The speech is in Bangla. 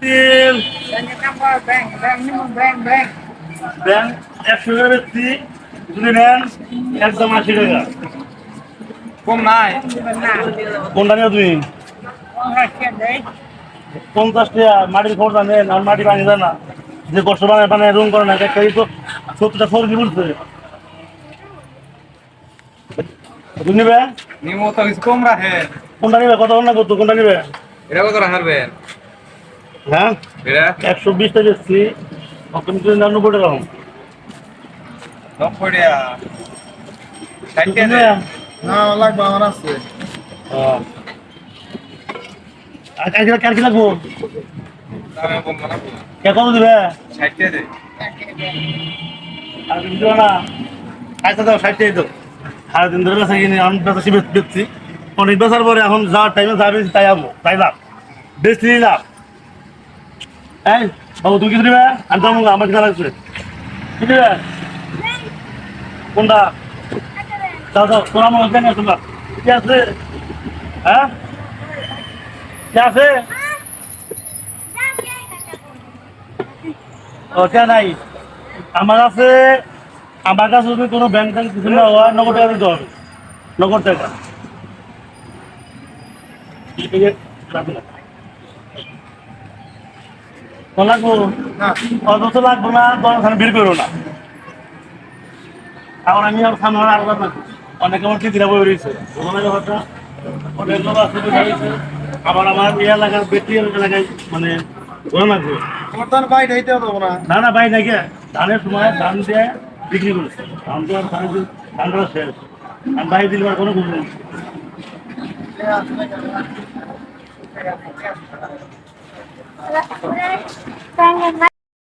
তিন ব্যাংক 100 টাকা বেশি যদি নেন একদম 80 টাকা কম নাই। কোনটা নিও তুমি 50 টাকা মাটির খোঁড়া নেন আর মাটি ভাঙি যায় না যে কষ্ট মানে রুম করে না একটা তো 70টা ফোরজি বলছে তুমি নিবে নিমো তো কিছু কম রাখে। কোনটা নিবে কত না কত কোনটা নিবে এটা কত রাখবেন? হ্যাঁ এটা 120 টাকা বেশি তুমি 90 টাকা 90 টাকা। 60 টাকা দে। না লাগবে আমার আছে। আর কি লাগবো দামে কম না। কে কত দিবে 60 টাকা দে। আর তুমি দিও না আচ্ছা দাও 60 টাকা দাও সারাদিন ধরে বেচা কিনে আমি বেশি বেচছি অনেক বেচার পরে এখন যাওয়ার টাইমে যাবে তাই যাবো তাই লাভ বেশি লাভ এই বাবু তুমি কিছু দিবে আর দাম আমার কিনা লাগছে কি দিবে কোনটা দাও দাও তোমার আমার জানি তোমরা কি আছে হ্যাঁ কি আছে ওটা নাই আমার আছে আমার কাছে যদি কোনো ব্যাংক ট্যাঙ্ক কিছু না হয় নগদ টাকা দিতে হবে নগদ টাকা লাগবো অত লাগবো না দোকান বের করো না এখন আমি আর সামনে আর অনেকে আমার দিদিরা বই রয়েছে ব্যাপারটা অনেক লোক আছে আবার আমার এই এলাকার বেটি এলাকায় মানে ওরা লাগবে আমার তো বাইরে হইতে হবে না। না না ভাই নাকি ধানের সময় ধান দিয়ে বিক্রি করেছে ধান তো আর ধান করা শেষ আর ভাই দিলে আর কোনো বুঝলো Pengen